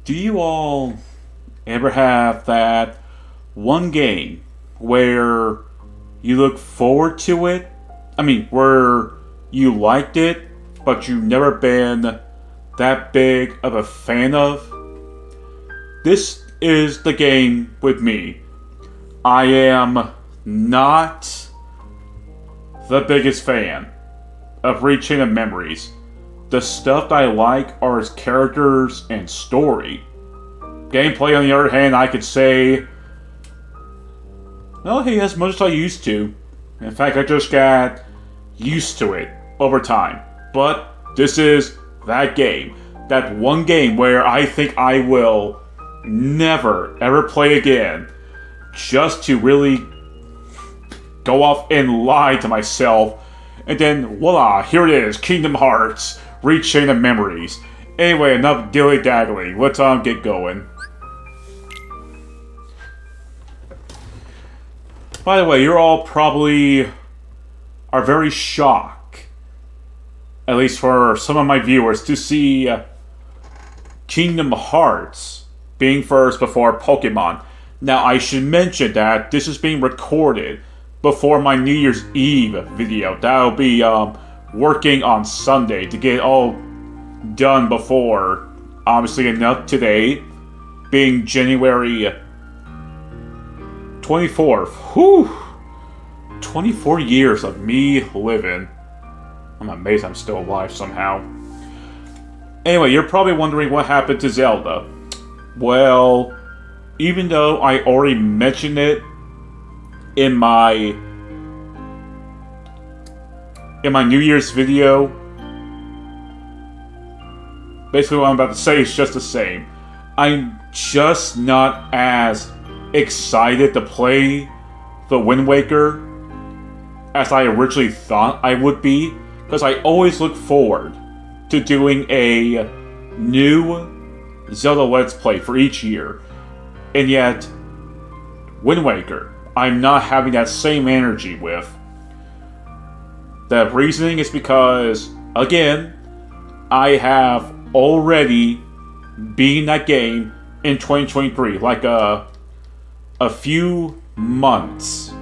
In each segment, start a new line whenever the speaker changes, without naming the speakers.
Do you all ever have that one game where you look forward to it? I mean, where you liked it, but you've never been that big of a fan of? This is the game with me. I am not the biggest fan of Rechain of Memories. The stuff that I like are its characters and story. Gameplay, on the other hand, I could say, well, hey, as much as I used to. In fact, I just got used to it over time. But this is that game. That one game where I think I will never, ever play again. Just to really go off and lie to myself. And then, voila, here it is, Kingdom Hearts, Rechain of Memories. Anyway, enough dilly-daggly. Let's get going. By the way, you're all probably are very shocked, at least for some of my viewers, to see Kingdom Hearts being first before Pokemon. Now, I should mention that this is being recorded before my New Year's Eve video. That'll be working on Sunday to get it all done before, obviously enough today, being January 24th. Whew! 24 years of me living. I'm amazed I'm still alive somehow. Anyway, you're probably wondering what happened to Zelda. Well, even though I already mentioned it in my New Year's video, basically what I'm about to say is just the same. I'm just not as excited to play the Wind Waker as I originally thought I would be, because I always look forward to doing a new Zelda Let's Play for each year. And yet, Wind Waker, I'm not having that same energy with. The reasoning is because, again, I have already beaten that game in 2023, like a few months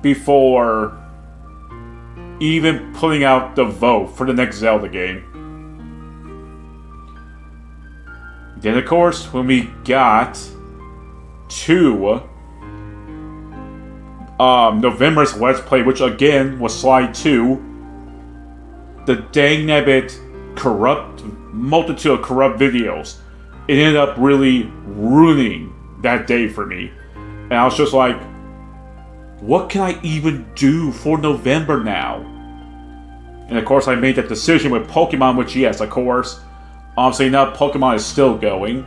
before even putting out the vote for the next Zelda game. Then, of course, when we got to November's Let's Play, which again was Slide 2, the dang nabbit multitude of corrupt videos, it ended up really ruining that day for me. And I was just like, what can I even do for November now? And of course I made that decision with Pokemon, which yes, of course, obviously now Pokemon is still going.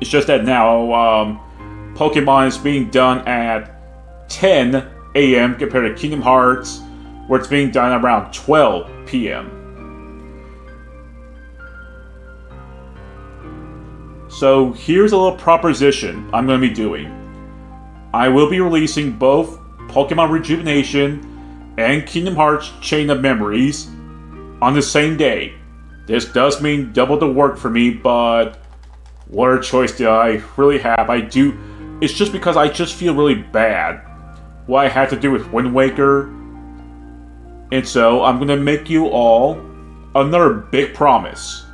It's just that now Pokemon is being done at 10 a.m. compared to Kingdom Hearts, where it's being done around 12 p.m. So here's a little proposition I'm going to be doing. I will be releasing both Pokemon Rejuvenation and Kingdom Hearts Chain of Memories on the same day. This does mean double the work for me, but what other choice do I really have? It's just because I just feel really bad what I had to do with Wind Waker. And so I'm going to make you all another big promise.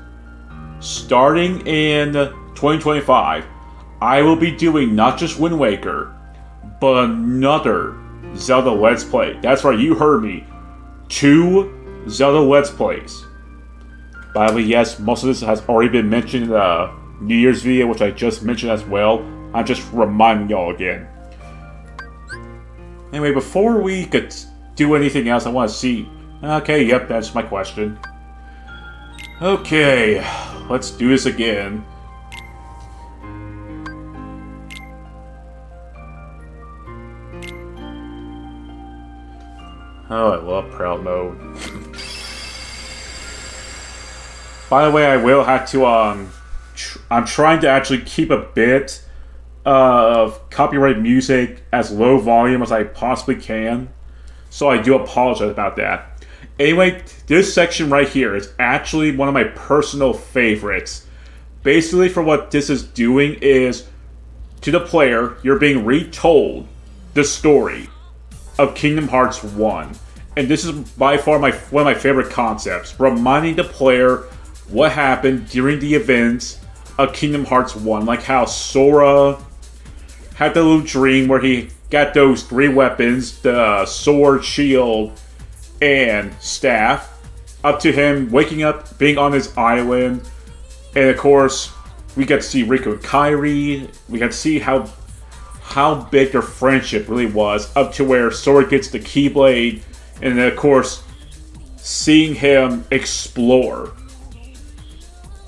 Starting in 2025, I will be doing not just Wind Waker, but another Zelda Let's Play. That's right, you heard me. 2 Zelda Let's Plays. By the way, yes, most of this has already been mentioned in the New Year's video, which I just mentioned as well. I'm just reminding y'all again. Anyway, before we could do anything else, I want to see... Okay, yep, that's my question. Okay, let's do this again. Oh, I love Proud Mode. By the way, I will have to, I'm trying to actually keep a bit of copyrighted music as low volume as I possibly can. So I do apologize about that. Anyway, this section right here is actually one of my personal favorites. Basically, for what this is doing is, to the player, you're being retold the story of Kingdom Hearts 1. And this is by far one of my favorite concepts, reminding the player what happened during the events of Kingdom Hearts 1. Like how Sora had the little dream where he got those 3 weapons, the sword, shield, and staff, up to him waking up, being on his island. And of course, we get to see Riku and Kairi. We get to see how big their friendship really was, up to where Sora gets the Keyblade, and then of course, seeing him explore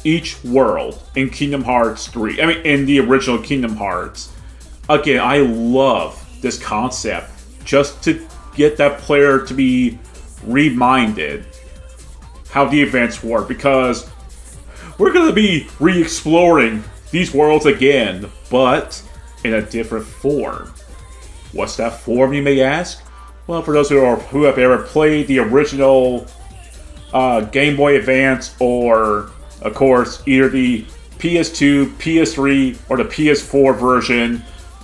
each world in Kingdom Hearts 3. I mean, in the original Kingdom Hearts. Again, I love this concept, just to get that player to be reminded how the events were, because we're going to be re-exploring these worlds again, but in a different form. What's that form, you may ask? Well, for those who have ever played the original Game Boy Advance, or, of course, either the PS2, PS3, or the PS4 version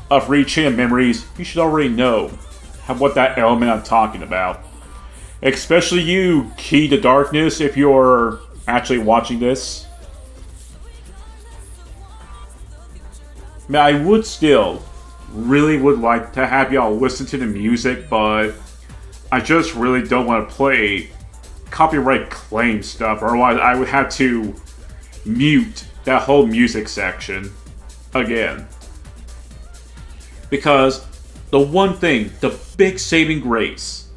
of Chain of Memories, you should already know what that element I'm talking about. Especially you, Key to Darkness, if you're actually watching this. I would still really would like to have y'all listen to the music, but I just really don't want to play copyright claim stuff, or otherwise I would have to mute that whole music section again. Because the one thing, the big saving grace,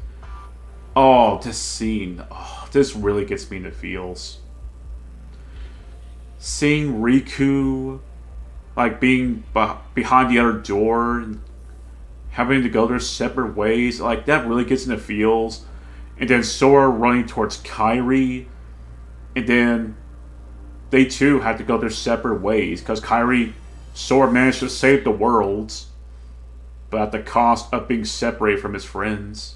this scene, this really gets me in the feels. Seeing Riku like being behind the other door and having to go their separate ways, like that really gets in the feels. And then Sora running towards Kairi, and then they too had to go their separate ways because Sora managed to save the worlds, but at the cost of being separated from his friends.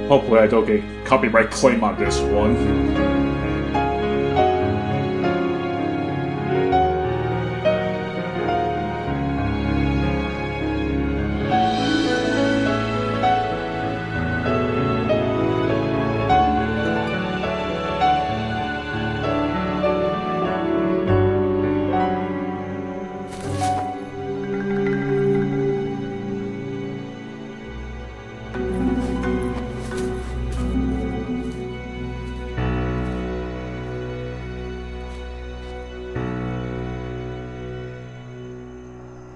Hopefully I don't get copyright claim on this one.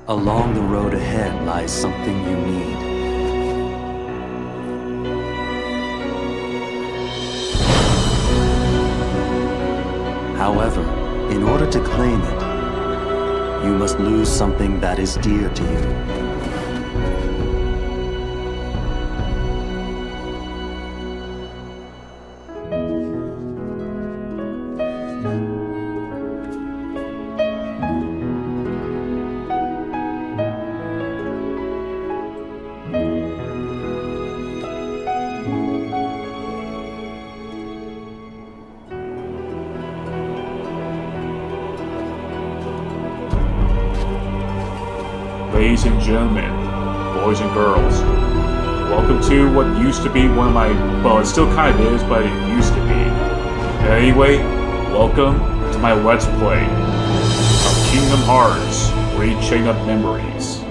Along the road ahead lies something you need. However, in order to claim it, you must lose something that is dear to you.
Ladies and gentlemen, boys and girls, welcome to what used to be one of my, well, it still kind of is, but it used to be. Anyway, welcome to my Let's Play of Kingdom Hearts: Chain of Memories.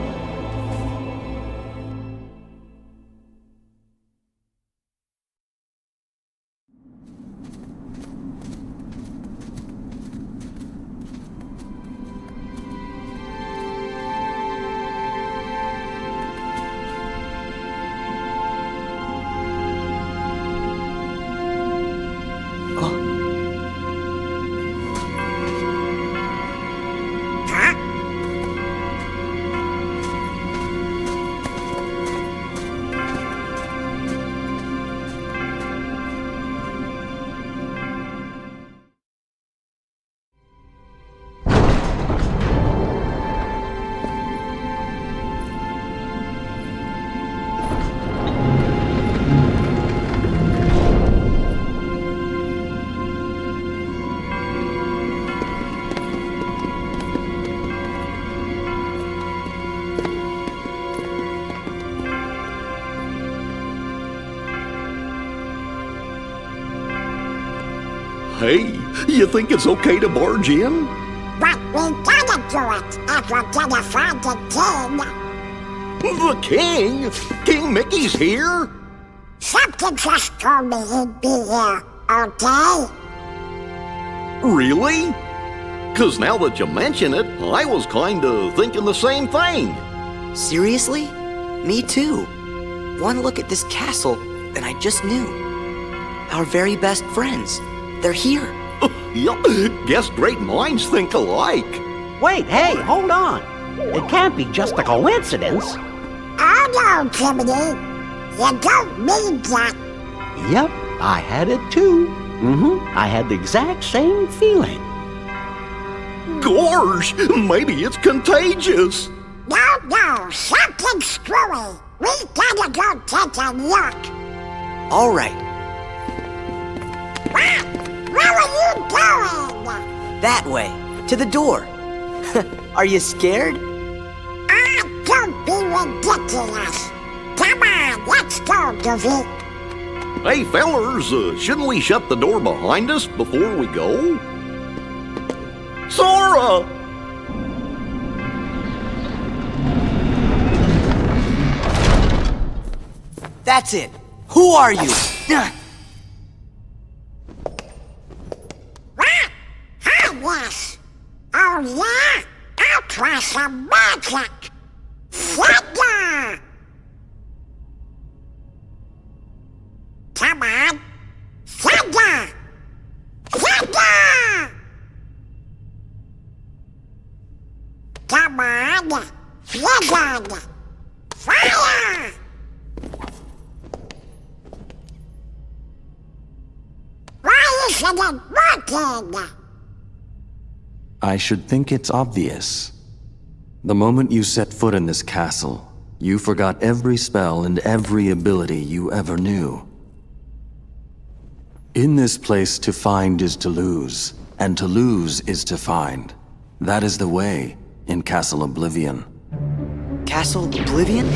Hey, you think it's okay to barge in?
But we gotta do it if we're gonna find the king.
The king? King Mickey's here?
Something just told me he'd be here, okay?
Really? 'Cause now that you mention it, I was kinda thinking the same thing.
Seriously? Me too. One look at this castle, and I just knew. Our very best friends. They're here.
Yup, guess great minds think alike.
Wait, hey, hold on. It can't be just a coincidence.
Oh no, Jiminy. You don't mean that.
Yep, I had it too. I had the exact same feeling.
Gorge, maybe it's contagious.
No, something's screwy. We gotta go take a look.
All right,
Where are you going?
that way, to the door. Are you scared?
Don't be ridiculous. Come on, let's go, Goofy.
Hey, fellers, shouldn't we shut the door behind us before we go? Sora!
That's it. Who are you?
What? Hi, yes. Oh, yeah? I'll try some magic. Thunder! Come on. Thunder! Thunder! Come on. Blizzard! Fire! Why isn't it working?
I should think it's obvious. The moment you set foot in this castle, you forgot every spell and every ability you ever knew. In this place, to find is to lose, and to lose is to find. That is the way in Castle Oblivion.
Castle Oblivion?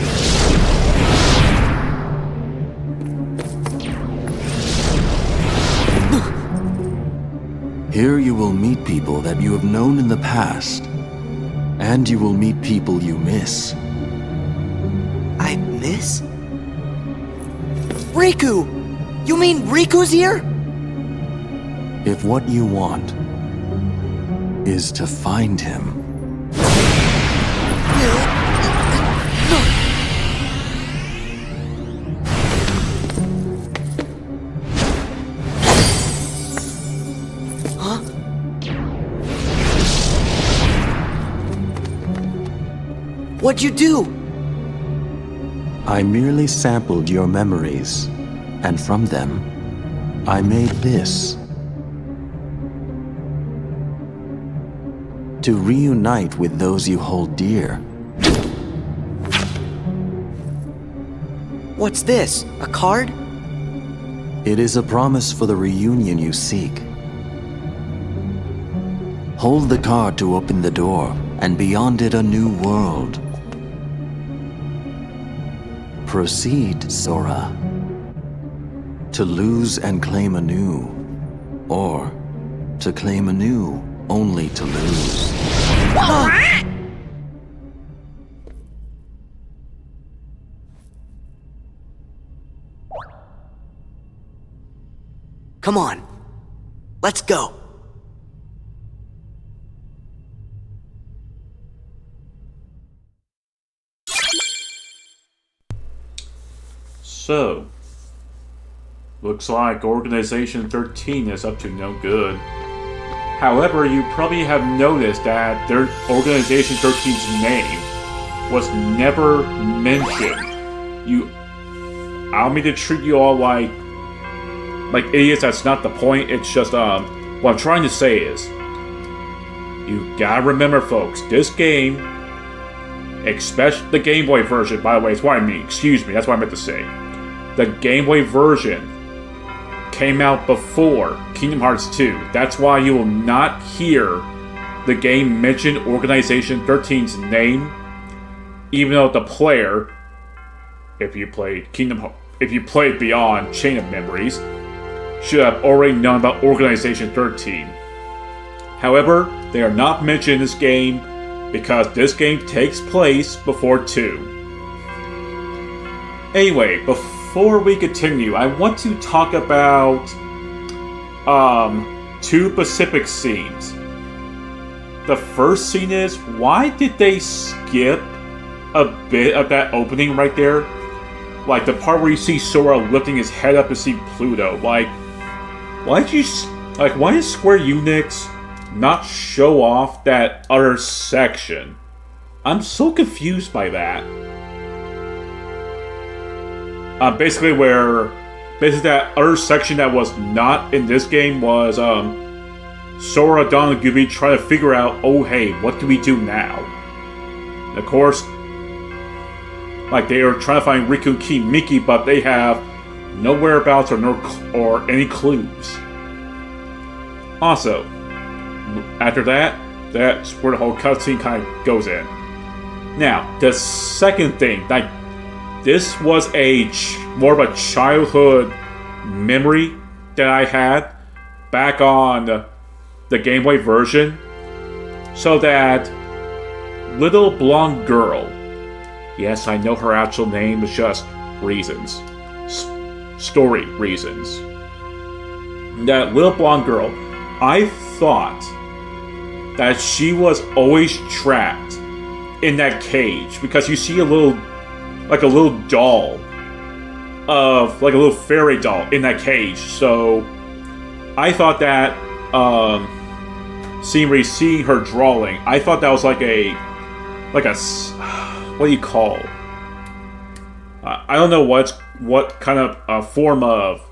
Here you will meet people that you have known in the past, and you will meet people you miss.
I miss? Riku! You mean Riku's here?
If what you want is to find him,
What'd you do?
I merely sampled your memories, and from them, I made this. To reunite with those you hold dear.
What's this? A card?
It is a promise for the reunion you seek. Hold the card to open the door, and beyond it a new world. Proceed, Sora. To lose and claim anew, or to claim anew only to lose.
Come on. Let's go.
So, looks like Organization 13 is up to no good. However, you probably have noticed that their Organization 13's name was never mentioned. I don't mean to treat you all like idiots, that's not the point. It's just, what I'm trying to say is, you gotta remember, folks, this game, especially the Game Boy version, by the way, is what I mean, excuse me, that's what I meant to say. The Game Boy version came out before Kingdom Hearts 2. That's why you will not hear the game mention Organization 13's name, even though the player, if you played Beyond Chain of Memories, should have already known about Organization 13. However, they are not mentioned in this game because this game takes place before 2. Anyway, before we continue, I want to talk about 2 specific scenes. The first scene is, why did they skip a bit of that opening right there? Like the part where you see Sora lifting his head up to see Pluto. Like, why did Square Enix not show off that other section? I'm so confused by that. Basically that other section that was not in this game was Sora, Don, and Goofy trying to figure out, oh hey, what do we do now? And of course, like they are trying to find Riku, King, Mickey, but they have no whereabouts or any clues. Also, after that's where the whole cutscene kind of goes in. Now, the second thing, like, this was more of a childhood memory that I had back on the Game Boy version. So that little blonde girl, yes, I know her actual name is just reasons. Story reasons. That little blonde girl, I thought that she was always trapped in that cage because you see a little doll of, like a little fairy doll in that cage. So I thought that seeing her drawing, I thought that was like a what do you call? I don't know what kind of form of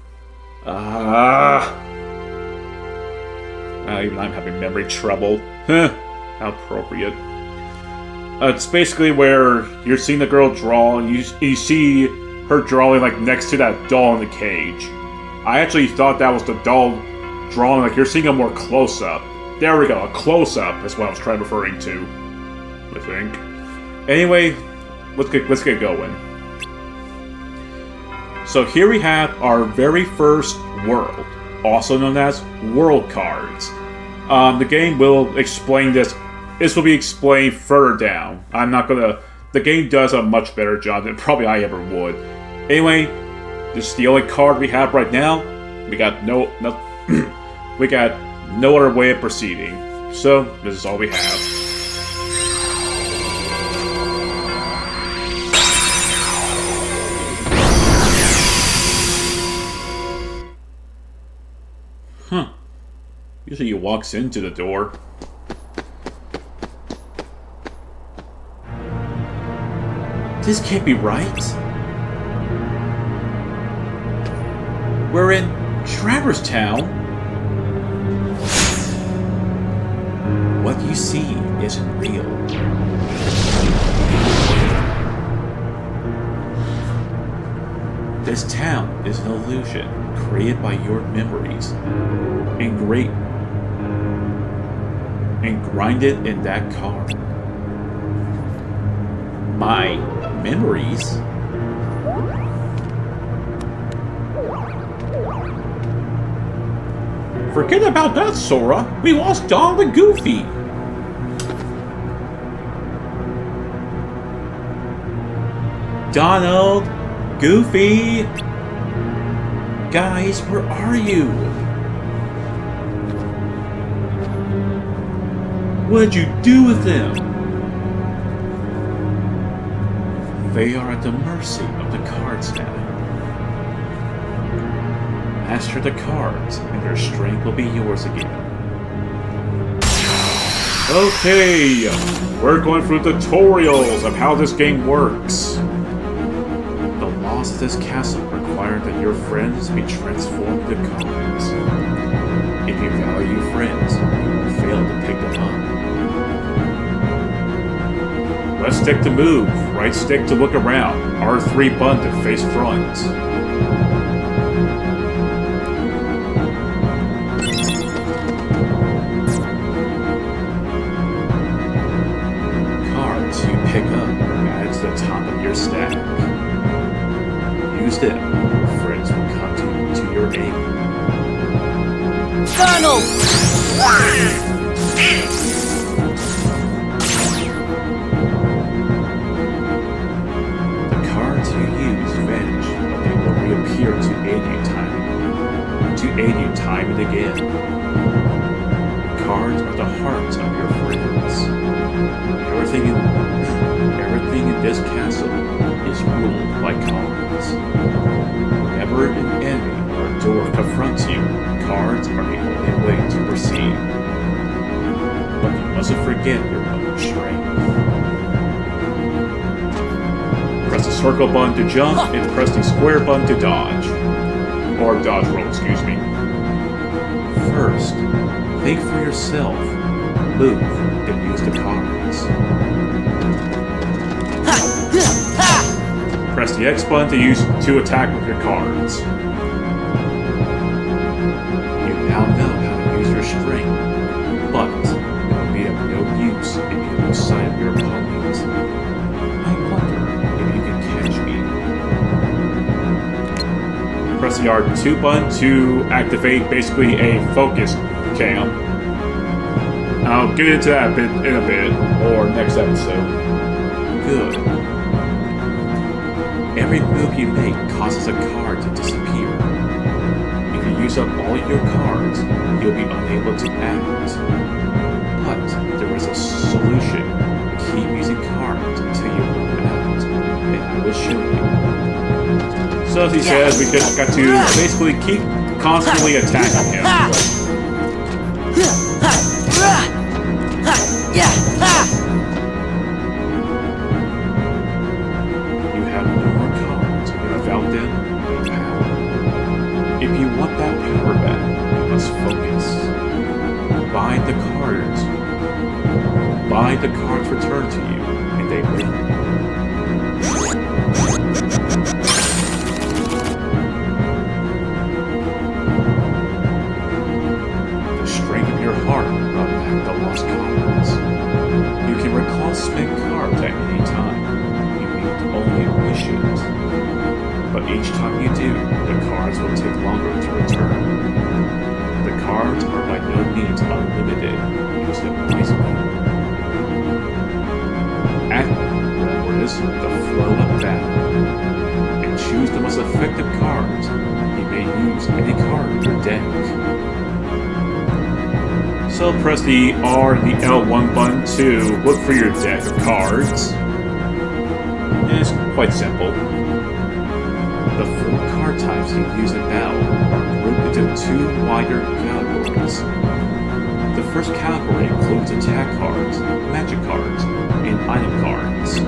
even I'm having memory trouble. How appropriate. It's basically where you're seeing the girl draw, and you see her drawing like next to that doll in the cage. I actually thought that was the doll drawing, like you're seeing a more close-up. There we go, a close-up is what I was referring to, I think. Anyway, let's get going. So here we have our very first world, also known as World Cards. The game will explain this. This will be explained further down. I'm not gonna... The game does a much better job than probably I ever would. Anyway, this is the only card we have right now. We got no we got no other way of proceeding. So, this is all we have. Huh. Usually he walks into the door. This can't be right. We're in Traverse Town. What you see isn't real. This town is an illusion created by your memories and grinded in that card. My memories? Forget about that, Sora. We lost Donald and Goofy. Donald, Goofy. Guys, where are you? What did you do with them? They are at the mercy of the cards now. Master the cards, and their strength will be yours again. Okay, we're going through tutorials of how this game works. The laws of this castle require that your friends be transformed into cards. If you value friends, you will fail to pick them up. Left stick to move, right stick to look around, R3 button to face front. Cards you pick up are added to the top of your stack. Use them, your friends will come to your aid.
Donald!
The cards you use vanish, but they will reappear to aid you time and again. Cards are the hearts of your friends. Everything in this castle is ruled by cards. Whenever an enemy or a door confronts you, cards are the only way to proceed. But you mustn't forget your own strength. Press the circle button to jump and press the square button to dodge. Or dodge roll, excuse me. First, think for yourself. Move, then use the cards. Press the X button to attack with your cards. You now know how to use your strength, but it will be of no use if you lose sight of your opponent. I wonder if you can catch me. Press the R2 button to activate basically a focus cam. I'll get into that in a bit, or next episode. Good. Every move you make causes a card to disappear. If you use up all your cards, you'll be unable to act. But there is a solution. Keep using cards until you run out, and I will show you. So as he says, we just got to basically keep constantly attacking him. You have no more cards, and without them, no power. If you want that power back, you must focus. Bind the cards. Bind the cards returned to you, and they win. The strength of your heart brought back the lost cards. You can recall spent cards at any time. You need only wish it. But each time you do, the cards will take longer to return. The cards are by no means unlimited. Use them wisely. Act the flow of battle, and choose the most effective cards. You may use any card in your deck. So press the R and the L1 button to look for your deck of cards. And it's quite simple. The 4 card types you use in battle are grouped into 2 wider categories. The first category includes attack cards, magic cards, and item cards.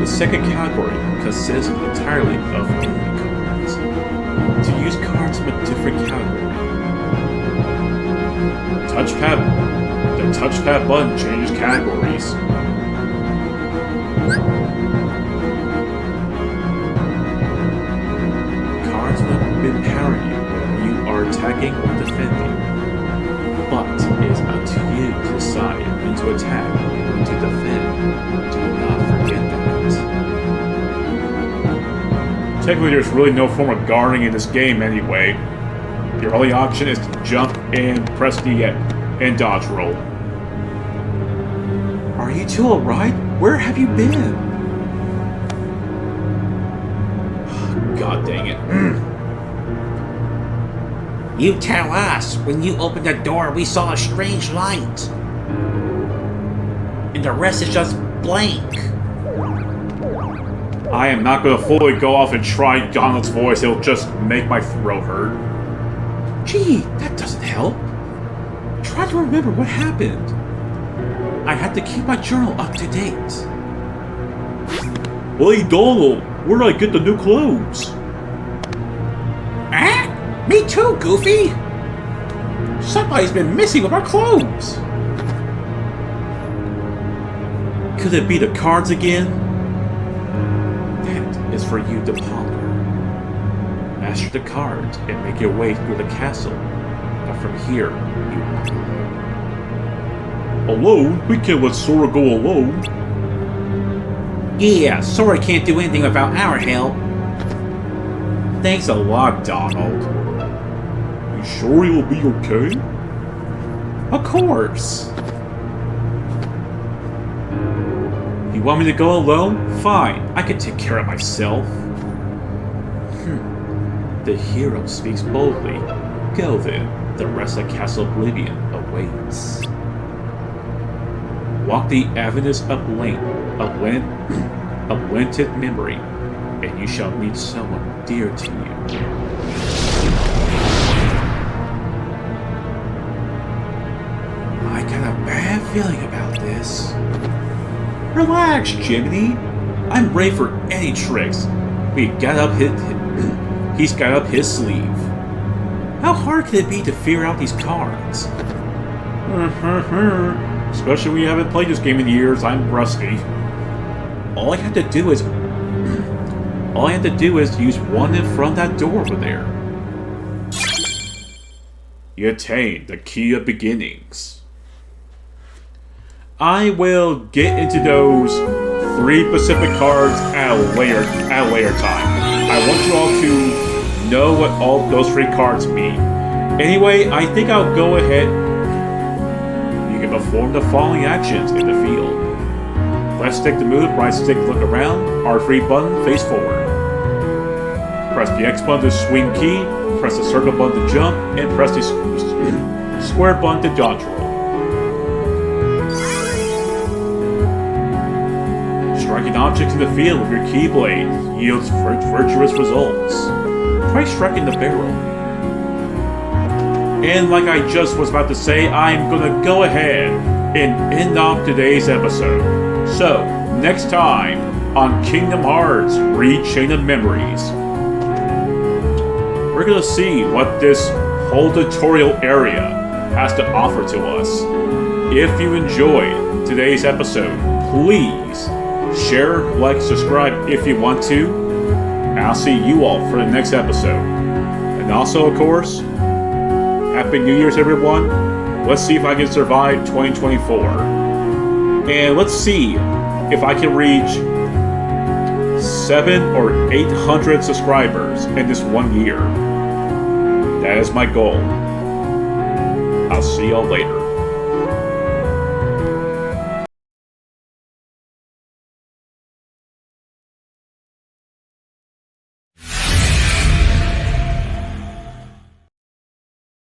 The second category consists entirely of enemy cards. To use cards from a different category, the touchpad button changes categories. Cards will empower you whether you are attacking or defending, but it is up to you to decide when to attack and when to defend. Do not forget that. Technically, there's really no form of guarding in this game anyway. Your only option is to jump and press the and dodge roll. Are you two alright? Where have you been? God dang it.
You tell us. When you opened the door, we saw a strange light. And the rest is just blank.
I am not going to fully go off and try Donald's voice. It'll just make my throat hurt. Gee, that doesn't help. Try to remember what happened. I had to keep my journal up to date. Hey, Donald, where did I get the new clothes?
Ah? Me too, Goofy.
Somebody's been missing with our clothes. Could it be the cards again? That is for you to ponder. Master the cards and make your way through the castle. But from here, you are alone. Alone? We can't let Sora go alone.
Yeah, Sora can't do anything without our help.
Thanks a lot, Donald. You sure you'll be okay? Of course. You want me to go alone? Fine, I can take care of myself. The hero speaks boldly. Go then, the rest of Castle Oblivion awaits. Walk the avenues of lamented memory, and you shall meet someone dear to you. I got a bad feeling about this. Relax, Jiminy. I'm ready for any tricks. He's got up his sleeve. How hard can it be to figure out these cards? Especially when you haven't played this game in years, I'm rusty. All I have to do is use one in front of that door over there. You attain the key of beginnings. I will get into those 3 Pacific cards at a later time. I want you all to know what all those 3 cards mean. Anyway, I think I'll go ahead. You can perform the following actions in the field. Left stick to move, right stick to look around, R3 button face forward. Press the X button to swing key, press the circle button to jump, and press the square button to dodge roll. Striking objects in the field with your keyblade yields virtuous results. Try striking the barrel. And like I just was about to say, I'm gonna go ahead and end off today's episode. So, next time on Kingdom Hearts Chain of Memories, we're gonna see what this whole tutorial area has to offer to us. If you enjoyed today's episode, please share, like, subscribe if you want to. And I'll see you all for the next episode. And also, of course, Happy New Year's, everyone. Let's see if I can survive 2024. And let's see if I can reach 700 or 800 subscribers in this 1 year. That is my goal. I'll see y'all later.